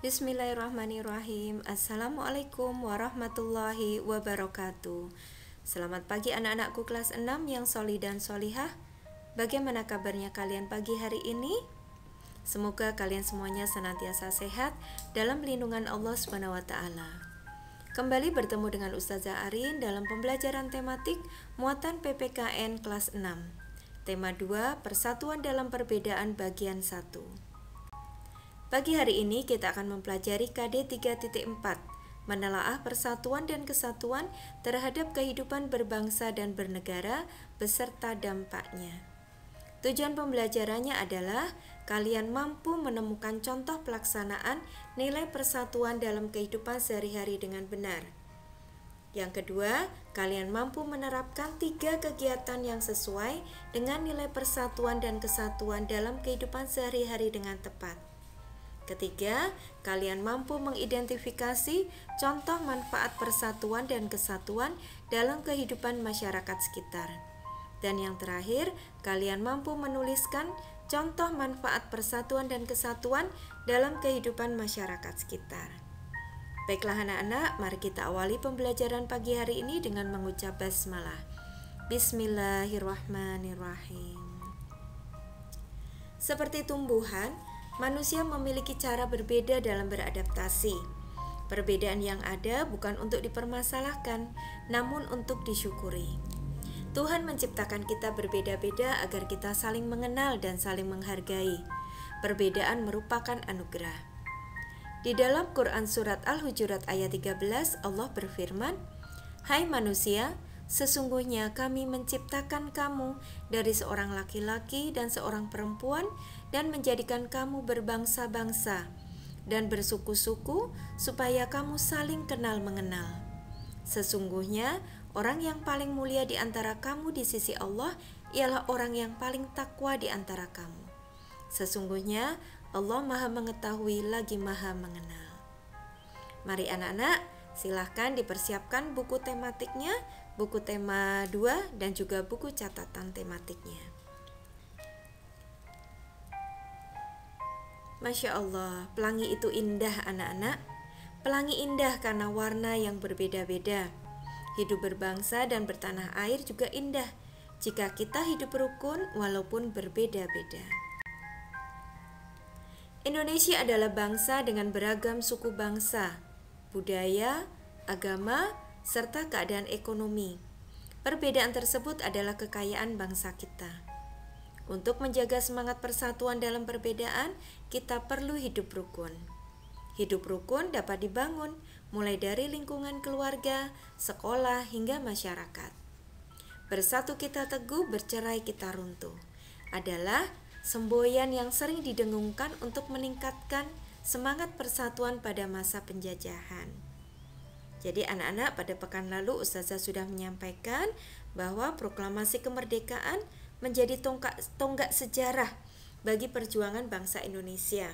Bismillahirrahmanirrahim. Assalamualaikum warahmatullahi wabarakatuh. Selamat pagi anak-anakku kelas 6 yang solih dan solihah. Bagaimana kabarnya kalian pagi hari ini? Semoga kalian semuanya senantiasa sehat dalam lindungan Allah SWT. Kembali bertemu dengan Ustazah Arin dalam pembelajaran tematik muatan PPKN kelas 6. Tema 2, Persatuan dalam Perbedaan bagian 1. Pagi hari ini kita akan mempelajari KD 3.4, menelaah persatuan dan kesatuan terhadap kehidupan berbangsa dan bernegara beserta dampaknya. Tujuan pembelajarannya adalah kalian mampu menemukan contoh pelaksanaan nilai persatuan dalam kehidupan sehari-hari dengan benar. Yang kedua, kalian mampu menerapkan 3 kegiatan yang sesuai dengan nilai persatuan dan kesatuan dalam kehidupan sehari-hari dengan tepat. Ketiga, kalian mampu mengidentifikasi contoh manfaat persatuan dan kesatuan dalam kehidupan masyarakat sekitar. Dan yang terakhir, kalian mampu menuliskan contoh manfaat persatuan dan kesatuan dalam kehidupan masyarakat sekitar. Baiklah anak-anak, mari kita awali pembelajaran pagi hari ini dengan mengucap basmalah. Bismillahirrahmanirrahim. Seperti tumbuhan, manusia memiliki cara berbeda dalam beradaptasi. Perbedaan yang ada bukan untuk dipermasalahkan, namun untuk disyukuri. Tuhan menciptakan kita berbeda-beda agar kita saling mengenal dan saling menghargai. Perbedaan merupakan anugerah. Di dalam Quran Surat Al-Hujurat ayat 13, Allah berfirman, "Hai manusia, sesungguhnya kami menciptakan kamu dari seorang laki-laki dan seorang perempuan dan menjadikan kamu berbangsa-bangsa dan bersuku-suku supaya kamu saling kenal mengenal. Sesungguhnya orang yang paling mulia di antara kamu di sisi Allah ialah orang yang paling takwa di antara kamu. Sesungguhnya Allah Maha Mengetahui lagi Maha Mengenal." Mari anak-anak, silahkan dipersiapkan buku tematiknya, buku tema 2 dan juga buku catatan tematiknya. Masya Allah, pelangi itu indah anak-anak. Pelangi indah karena warna yang berbeda-beda. Hidup berbangsa dan bertanah air juga indah jika kita hidup rukun walaupun berbeda-beda. Indonesia adalah bangsa dengan beragam suku bangsa, budaya, agama, serta keadaan ekonomi. Perbedaan tersebut adalah kekayaan bangsa kita. Untuk menjaga semangat persatuan dalam perbedaan, kita perlu hidup rukun. Hidup rukun dapat dibangun mulai dari lingkungan keluarga, sekolah, hingga masyarakat. Bersatu kita teguh, bercerai kita runtuh adalah semboyan yang sering didengungkan untuk meningkatkan semangat persatuan pada masa penjajahan. Jadi anak-anak, pada pekan lalu Ustazah sudah menyampaikan bahwa proklamasi kemerdekaan menjadi tonggak sejarah bagi perjuangan bangsa Indonesia.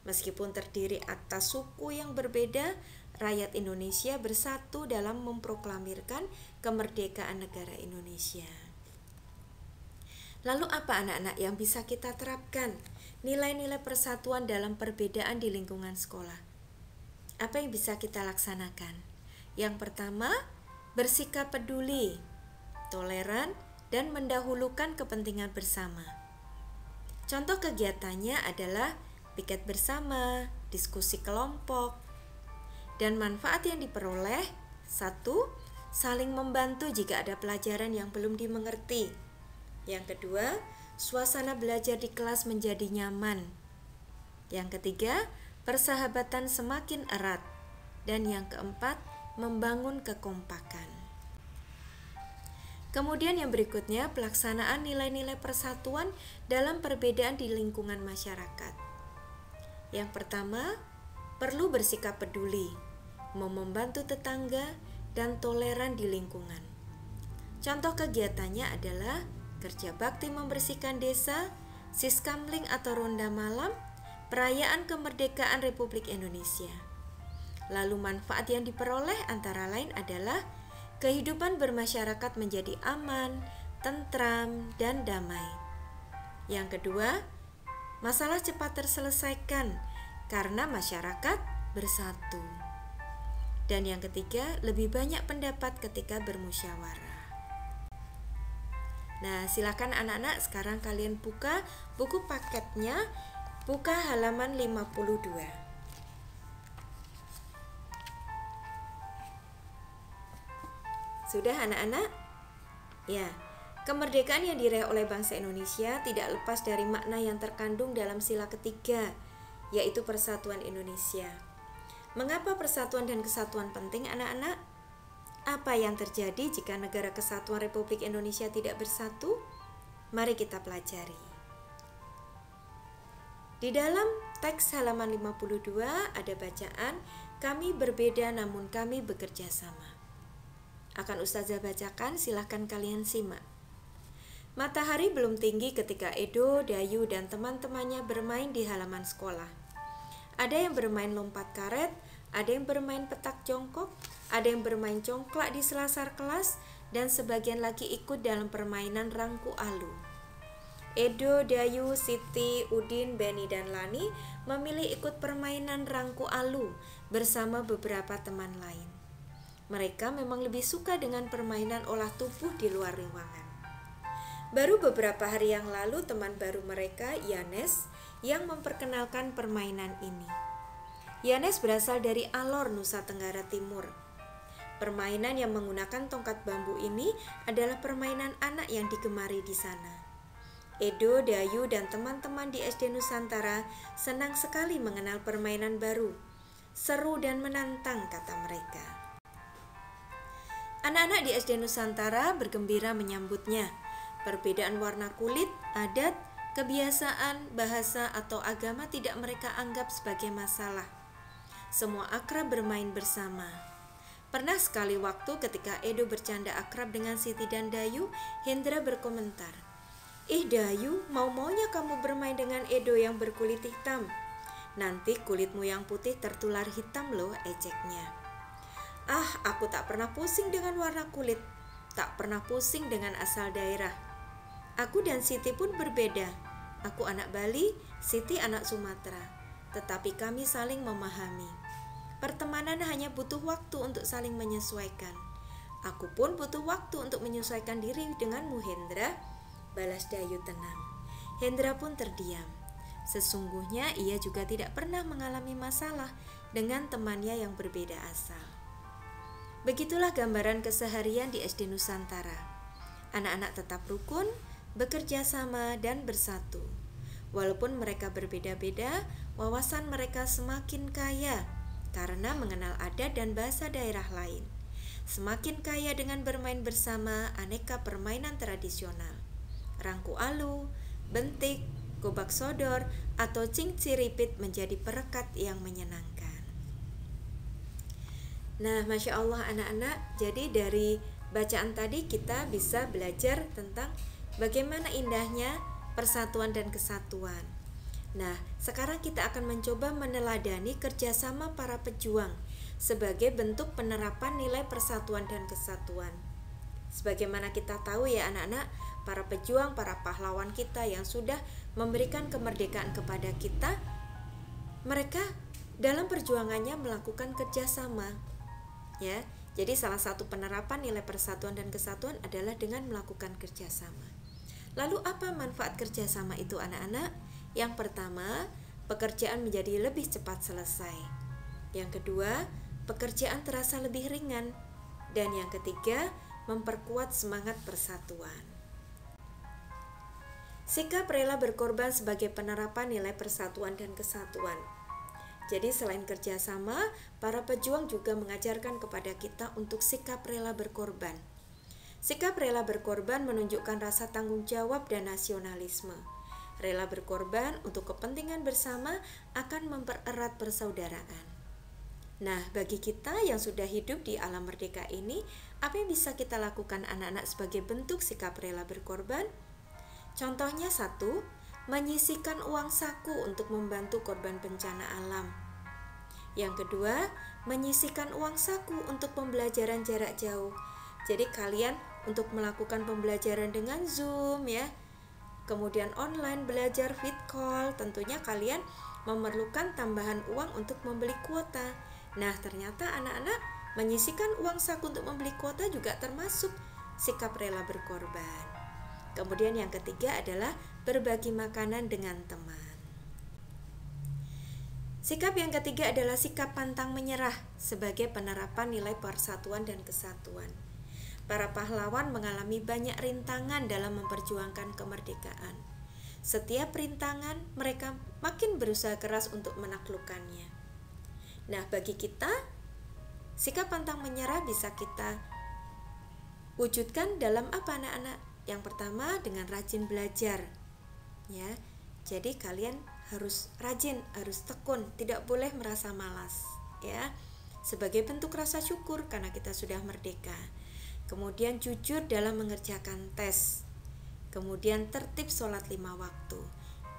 Meskipun terdiri atas suku yang berbeda, rakyat Indonesia bersatu dalam memproklamirkan kemerdekaan negara Indonesia. Lalu apa anak-anak yang bisa kita terapkan nilai-nilai persatuan dalam perbedaan di lingkungan sekolah? Apa yang bisa kita laksanakan? Yang pertama, bersikap peduli, toleran, dan mendahulukan kepentingan bersama. Contoh kegiatannya adalah piket bersama, diskusi kelompok, dan manfaat yang diperoleh: 1. Saling membantu jika ada pelajaran yang belum dimengerti. Yang kedua, suasana belajar di kelas menjadi nyaman. Yang ketiga, persahabatan semakin erat. Dan yang keempat, membangun kekompakan. Kemudian yang berikutnya, pelaksanaan nilai-nilai persatuan dalam perbedaan di lingkungan masyarakat. Yang pertama, perlu bersikap peduli, mau membantu tetangga, dan toleran di lingkungan. Contoh kegiatannya adalah kerja bakti membersihkan desa, siskamling atau ronda malam, perayaan kemerdekaan Republik Indonesia. Lalu manfaat yang diperoleh antara lain adalah kehidupan bermasyarakat menjadi aman, tentram, dan damai. Yang kedua, masalah cepat terselesaikan karena masyarakat bersatu. Dan yang ketiga, lebih banyak pendapat ketika bermusyawarah. Nah, silakan anak-anak sekarang kalian buka buku paketnya, buka halaman 52. Sudah anak-anak? Ya, kemerdekaan yang diraih oleh bangsa Indonesia tidak lepas dari makna yang terkandung dalam sila ketiga, yaitu persatuan Indonesia. Mengapa persatuan dan kesatuan penting anak-anak? Apa yang terjadi jika negara kesatuan Republik Indonesia tidak bersatu? Mari kita pelajari. Di dalam teks halaman 52 ada bacaan, kami berbeda namun kami bekerja sama. Akan Ustazah bacakan, silahkan kalian simak. Matahari belum tinggi ketika Edo, Dayu, dan teman-temannya bermain di halaman sekolah. Ada yang bermain lompat karet, ada yang bermain petak jongkok, ada yang bermain congklak di selasar kelas, dan sebagian lagi ikut dalam permainan rangku alu. Edo, Dayu, Siti, Udin, Beni, dan Lani memilih ikut permainan rangku alu bersama beberapa teman lain. Mereka memang lebih suka dengan permainan olah tubuh di luar ruangan. Baru beberapa hari yang lalu teman baru mereka, Yanes, yang memperkenalkan permainan ini. Yanes berasal dari Alor, Nusa Tenggara Timur. Permainan yang menggunakan tongkat bambu ini adalah permainan anak yang digemari di sana. Edo, Dayu, dan teman-teman di SD Nusantara senang sekali mengenal permainan baru. Seru dan menantang, kata mereka. Anak-anak di SD Nusantara bergembira menyambutnya. Perbedaan warna kulit, adat, kebiasaan, bahasa, atau agama tidak mereka anggap sebagai masalah. Semua akrab bermain bersama. Pernah sekali waktu ketika Edo bercanda akrab dengan Siti dan Dayu, Hendra berkomentar, "Ih Dayu, mau-maunya kamu bermain dengan Edo yang berkulit hitam. Nanti kulitmu yang putih tertular hitam loh," ejeknya. "Ah, aku tak pernah pusing dengan warna kulit, tak pernah pusing dengan asal daerah. Aku dan Siti pun berbeda. Aku anak Bali, Siti anak Sumatera. Tetapi kami saling memahami. Pertemanan hanya butuh waktu untuk saling menyesuaikan. Aku pun butuh waktu untuk menyesuaikan diri denganmu, Hendra," balas Dayu tenang. Hendra pun terdiam. Sesungguhnya ia juga tidak pernah mengalami masalah dengan temannya yang berbeda asal. Begitulah gambaran keseharian di SD Nusantara. Anak-anak tetap rukun, bekerja sama, dan bersatu. Walaupun mereka berbeda-beda, wawasan mereka semakin kaya karena mengenal adat dan bahasa daerah lain. Semakin kaya dengan bermain bersama aneka permainan tradisional. Rangku alu, bentik, gobak sodor, atau cinciripit menjadi perekat yang menyenangkan. Nah, Masya Allah anak-anak, jadi dari bacaan tadi kita bisa belajar tentang bagaimana indahnya persatuan dan kesatuan. Nah, sekarang kita akan mencoba meneladani kerjasama para pejuang sebagai bentuk penerapan nilai persatuan dan kesatuan. Sebagaimana kita tahu ya anak-anak, para pejuang, para pahlawan kita yang sudah memberikan kemerdekaan kepada kita, mereka dalam perjuangannya melakukan kerjasama. Ya, jadi salah satu penerapan nilai persatuan dan kesatuan adalah dengan melakukan kerjasama. Lalu apa manfaat kerjasama itu anak-anak? Yang pertama, pekerjaan menjadi lebih cepat selesai. Yang kedua, pekerjaan terasa lebih ringan. Dan yang ketiga, memperkuat semangat persatuan. Sikap rela berkorban sebagai penerapan nilai persatuan dan kesatuan. Jadi selain kerjasama, para pejuang juga mengajarkan kepada kita untuk sikap rela berkorban. Sikap rela berkorban menunjukkan rasa tanggung jawab dan nasionalisme. Rela berkorban untuk kepentingan bersama akan mempererat persaudaraan. Nah, bagi kita yang sudah hidup di alam merdeka ini, apa yang bisa kita lakukan anak-anak sebagai bentuk sikap rela berkorban? Contohnya 1, menyisihkan uang saku untuk membantu korban bencana alam. Yang kedua, menyisihkan uang saku untuk pembelajaran jarak jauh. Jadi kalian untuk melakukan pembelajaran dengan Zoom ya, kemudian online belajar vid call, tentunya kalian memerlukan tambahan uang untuk membeli kuota. Nah, ternyata anak-anak menyisihkan uang saku untuk membeli kuota juga termasuk sikap rela berkorban. Kemudian yang ketiga adalah berbagi makanan dengan teman. Sikap yang ketiga adalah sikap pantang menyerah sebagai penerapan nilai persatuan dan kesatuan. Para pahlawan mengalami banyak rintangan dalam memperjuangkan kemerdekaan. Setiap rintangan mereka makin berusaha keras untuk menaklukkannya. Nah, bagi kita, sikap pantang menyerah bisa kita wujudkan dalam apa anak-anak? Yang pertama dengan rajin belajar. Ya. Jadi kalian harus rajin, harus tekun, tidak boleh merasa malas, ya. Sebagai bentuk rasa syukur karena kita sudah merdeka. Kemudian jujur dalam mengerjakan tes. Kemudian tertib sholat 5 waktu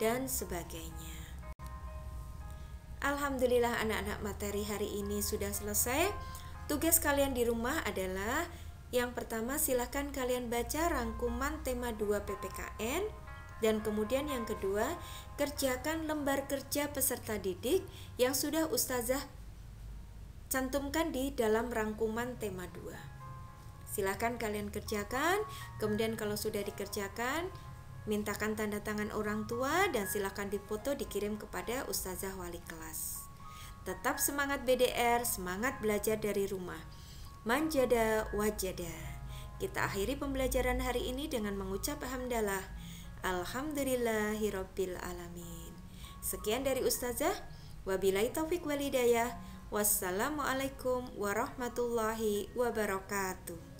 dan sebagainya. Alhamdulillah anak-anak, materi hari ini sudah selesai. Tugas kalian di rumah adalah yang pertama, silahkan kalian baca rangkuman tema 2 PPKN. Dan kemudian yang kedua, kerjakan lembar kerja peserta didik yang sudah Ustazah cantumkan di dalam rangkuman tema 2. Silahkan kalian kerjakan, kemudian kalau sudah dikerjakan, mintakan tanda tangan orang tua dan silahkan dipoto dikirim kepada Ustazah wali kelas. Tetap semangat BDR, semangat belajar dari rumah. Manjada wajada. Kita akhiri pembelajaran hari ini dengan mengucap hamdalah. Alhamdulillahirabbil alamin. Sekian dari Ustazah. Wabillahi taufik wal hidayah. Wassalamualaikum warahmatullahi wabarakatuh.